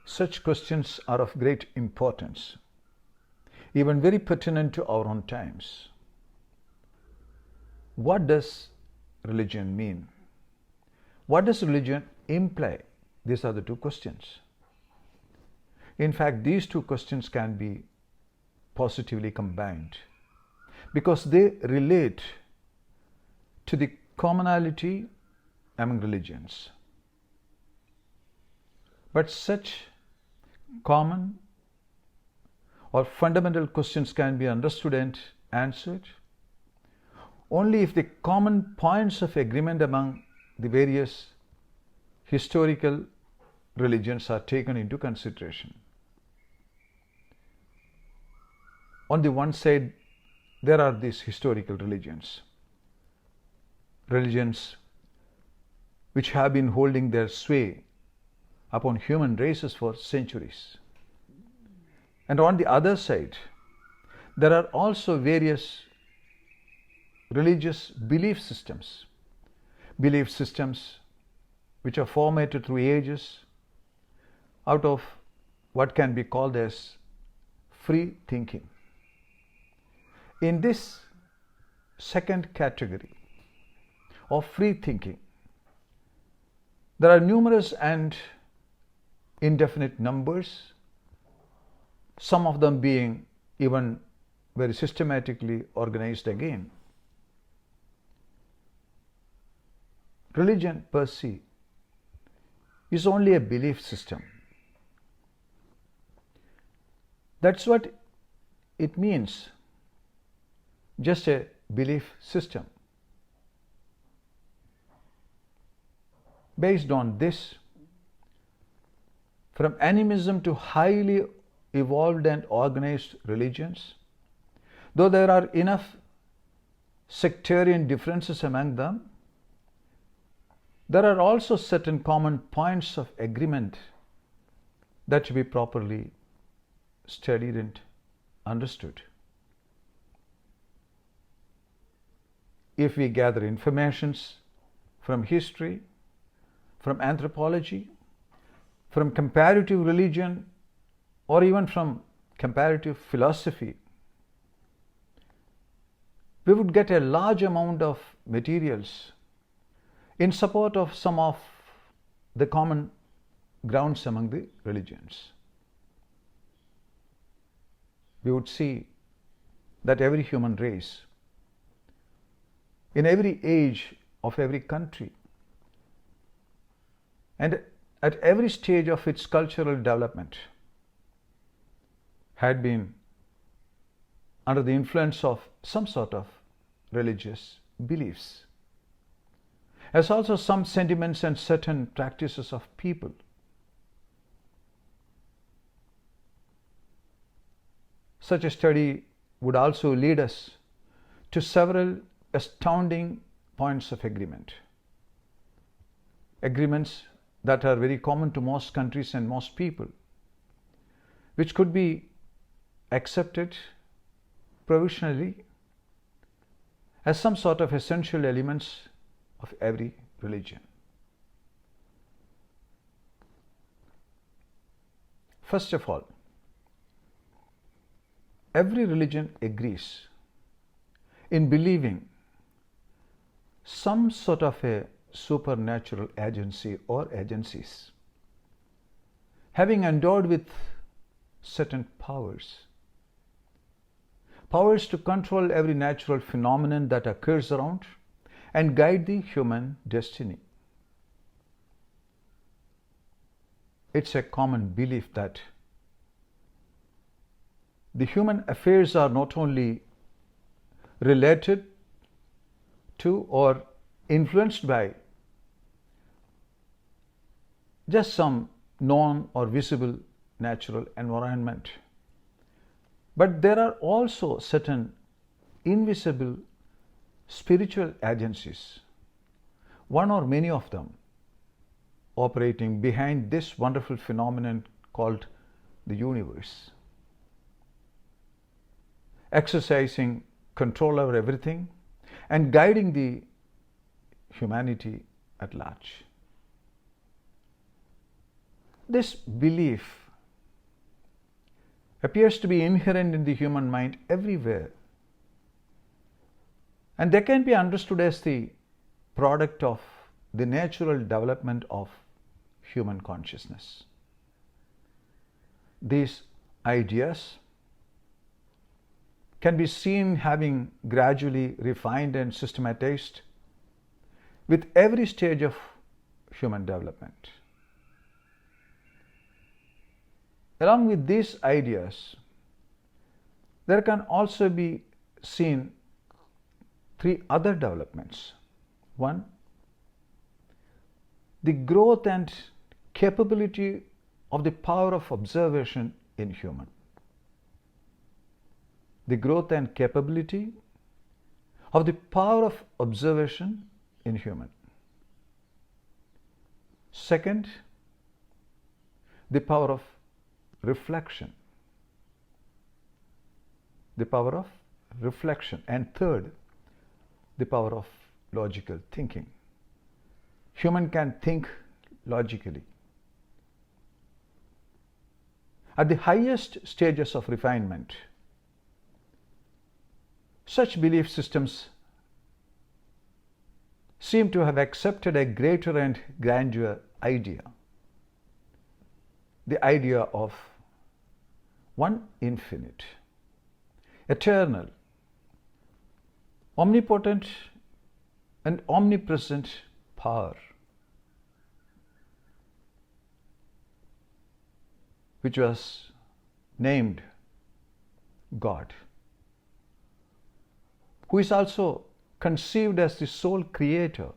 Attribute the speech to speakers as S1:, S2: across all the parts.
S1: Such questions are of great importance, even very pertinent to our own times. What does religion mean? What does religion imply? These are the two questions. In fact, these two questions can be positively combined because they relate to the commonality among religions. But such common or fundamental questions can be understood and answered only if the common points of agreement among the various historical religions are taken into consideration. On the one side, there are these historical religions which have been holding their sway upon human races for centuries. And on the other side, there are also various religious belief systems which are formated through ages out of what can be called as free thinking. In this second category of free thinking, there are numerous and indefinite numbers, some of them being even very systematically organized again. Religion per se is only a belief system. That's what it means, just a belief system. Based on this, from animism to highly evolved and organized religions, though there are enough sectarian differences among them, there are also certain common points of agreement that should be properly studied and understood. If we gather informations from history, from anthropology, from comparative religion, or even from comparative philosophy, we would get a large amount of materials in support of some of the common grounds among the religions. We would see that every human race, in every age of every country, and at every stage of its cultural development, had been under the influence of some sort of religious beliefs, as also some sentiments and certain practices of people. Such a study would also lead us to several astounding points of agreement. Agreements that are very common to most countries and most people, which could be accepted provisionally as some sort of essential elements of every religion. First of all, every religion agrees in believing some sort of a supernatural agency or agencies having endowed with certain powers to control every natural phenomenon that occurs around and guide the human destiny. It's a common belief that the human affairs are not only related to or influenced by just some known or visible natural environment, but there are also certain invisible spiritual agencies, one or many of them, operating behind this wonderful phenomenon called the universe, exercising control over everything and guiding the humanity at large. This belief appears to be inherent in the human mind everywhere, and they can be understood as the product of the natural development of human consciousness. These ideas can be seen having gradually refined and systematized with every stage of human development. Along with these ideas, there can also be seen three other developments. One, the growth and capability of the power of observation in human. The growth and capability of the power of observation in human. Second, the power of reflection. The power of reflection. And third, the power of logical thinking. Human can think logically. At the highest stages of refinement, such belief systems seem to have accepted a greater and grander idea, the idea of one infinite, eternal, omnipotent, and omnipresent power, which was named God, who is also conceived as the sole creator,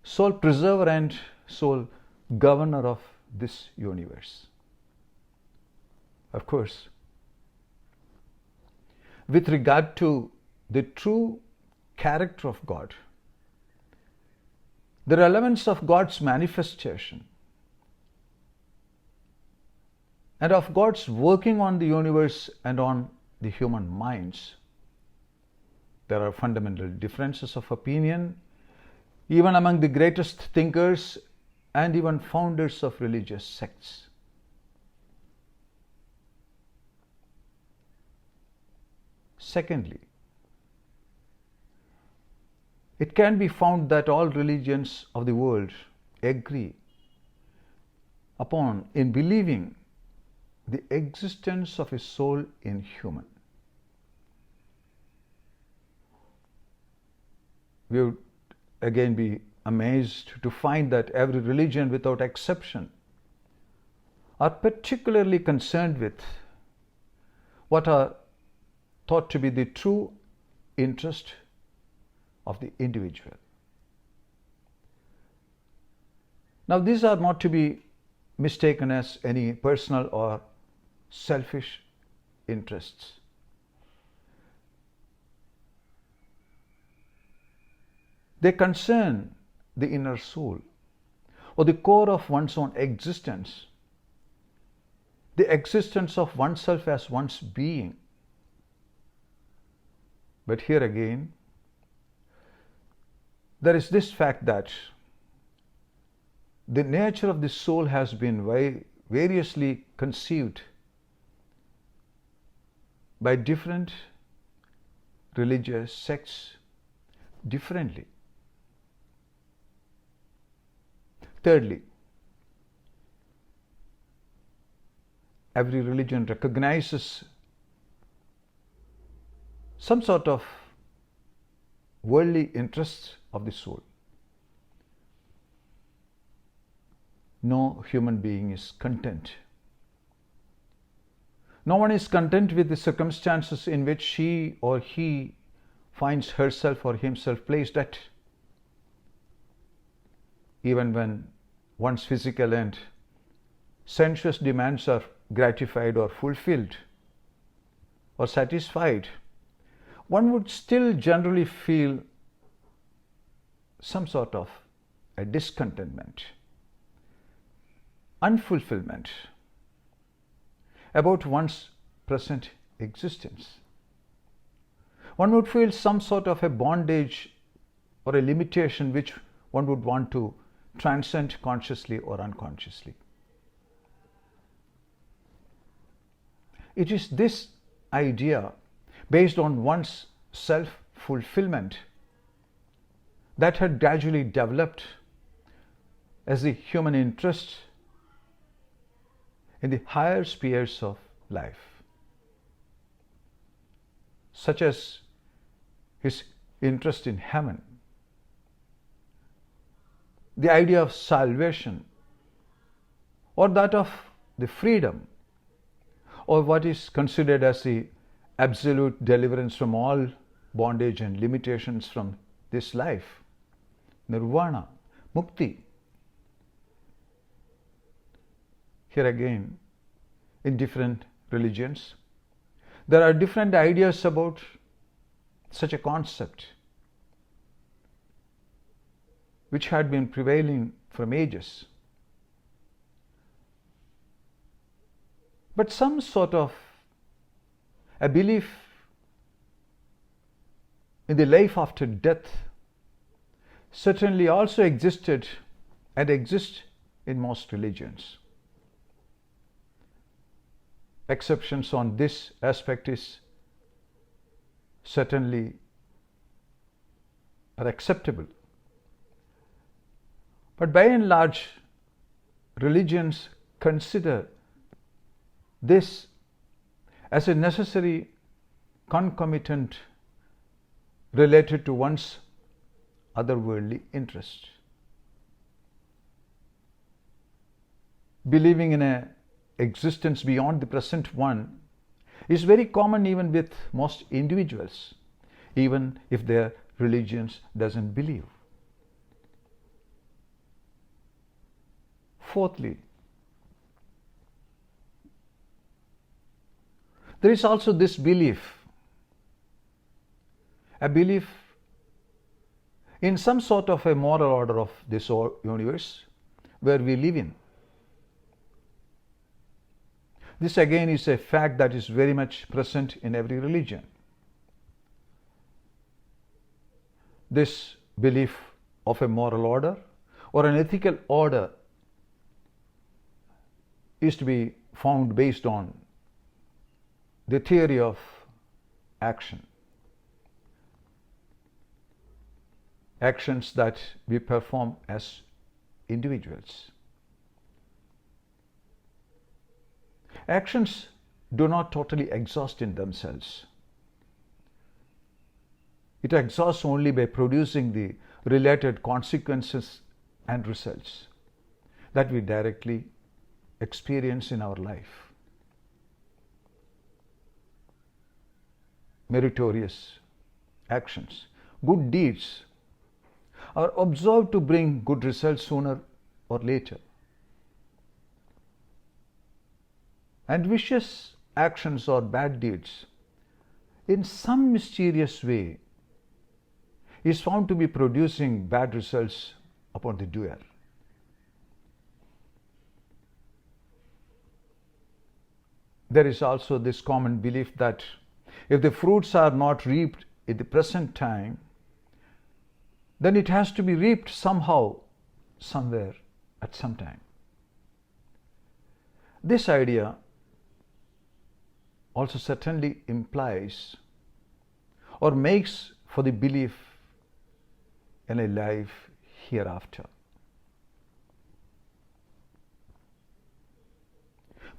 S1: sole preserver, and sole governor of this universe. Of course, with regard to the true character of God, the relevance of God's manifestation, and of God's working on the universe and on the human minds, there are fundamental differences of opinion even among the greatest thinkers and even founders of religious sects. Secondly, it can be found that all religions of the world agree upon in believing the existence of a soul in human. We would again be amazed to find that every religion without exception are particularly concerned with what are thought to be the true interest of the individual. Now, these are not to be mistaken as any personal or selfish interests. They concern the inner soul or the core of one's own existence, the existence of oneself as one's being. But here again, there is this fact that the nature of the soul has been variously conceived by different religious sects differently. Thirdly, every religion recognizes some sort of worldly interests of the soul. No human being is content. No one is content with the circumstances in which she or he finds herself or himself placed at. Even when one's physical and sensuous demands are gratified or fulfilled or satisfied, one would still generally feel some sort of a discontentment, unfulfillment about one's present existence. One would feel some sort of a bondage or a limitation which one would want to transcend consciously or unconsciously. It is this idea based on one's self-fulfillment that had gradually developed as the human interest in the higher spheres of life, such as his interest in heaven, the idea of salvation, or that of the freedom, or what is considered as the absolute deliverance from all bondage and limitations from this life, nirvana, mukti. Here again, in different religions, there are different ideas about such a concept, which had been prevailing from ages. But some sort of a belief in the life after death certainly also existed and exists in most religions. Exceptions on this aspect is certainly are acceptable. But by and large, religions consider this as a necessary concomitant related to one's otherworldly interest. Believing in an existence beyond the present one is very common even with most individuals, even if their religions doesn't believe. Fourthly, there is also this belief, a belief in some sort of a moral order of this universe where we live in. This again is a fact that is very much present in every religion. This belief of a moral order or an ethical order is to be found based on the theory of action. Actions that we perform as individuals. Actions do not totally exhaust in themselves. It exhausts only by producing the related consequences and results that we directly experience in our life. Meritorious actions, good deeds are observed to bring good results sooner or later. And vicious actions or bad deeds, in some mysterious way, is found to be producing bad results upon the doer. There is also this common belief that if the fruits are not reaped in the present time, then it has to be reaped somehow, somewhere, at some time. This idea also certainly implies or makes for the belief in a life hereafter.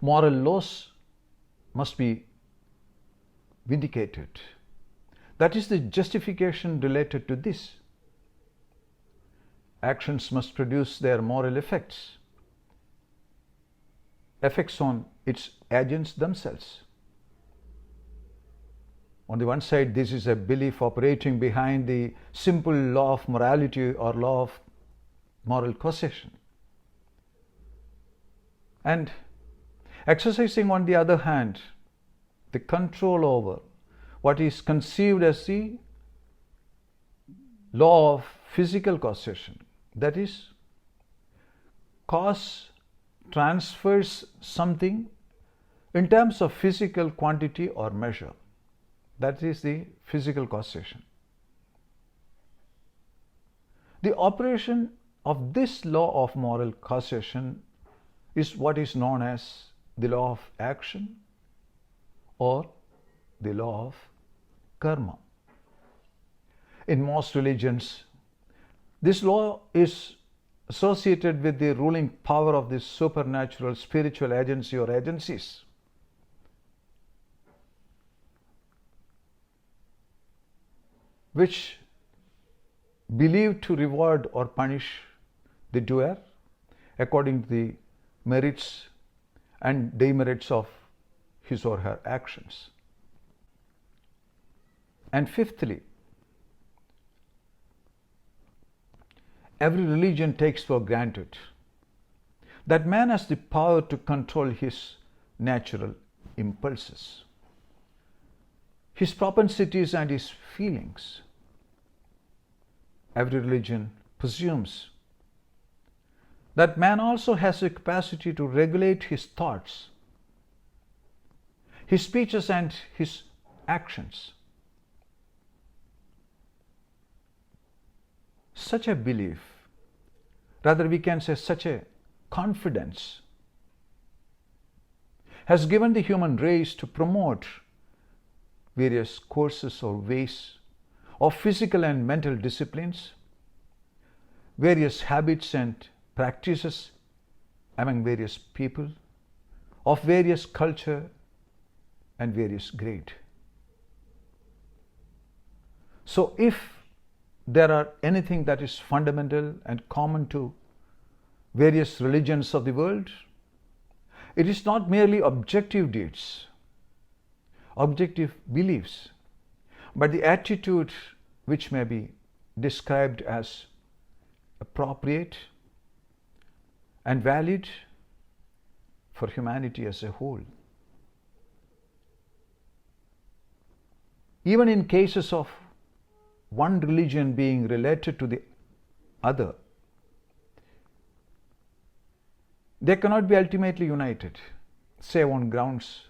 S1: Moral laws must be vindicated. That is the justification related to this. Actions must produce their moral effects on its agents themselves. On the one side, this is a belief operating behind the simple law of morality or law of moral causation. And exercising, on the other hand, the control over what is conceived as the law of physical causation. That is, cause transfers something in terms of physical quantity or measure. That is the physical causation. The operation of this law of moral causation is what is known as the law of action or the law of karma. In most religions, this law is associated with the ruling power of the supernatural spiritual agency or agencies. Which believe to reward or punish the doer according to the merits and demerits of his or her actions. And fifthly, every religion takes for granted that man has the power to control his natural impulses, his propensities and his feelings. Every religion presumes that man also has the capacity to regulate his thoughts, his speeches and his actions. Such a belief, rather we can say such a confidence, has given the human race to promote various courses or ways of physical and mental disciplines, various habits and practices among various people of various culture and various grade. So if there are anything that is fundamental and common to various religions of the world, it is not merely objective deeds, objective beliefs, but the attitude which may be described as appropriate and valid for humanity as a whole. Even in cases of one religion being related to the other, they cannot be ultimately united, say on grounds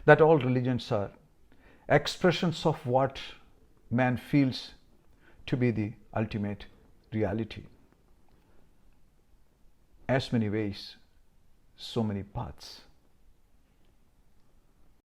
S1: that all religions are expressions of what man feels to be the ultimate reality. As many ways, so many paths.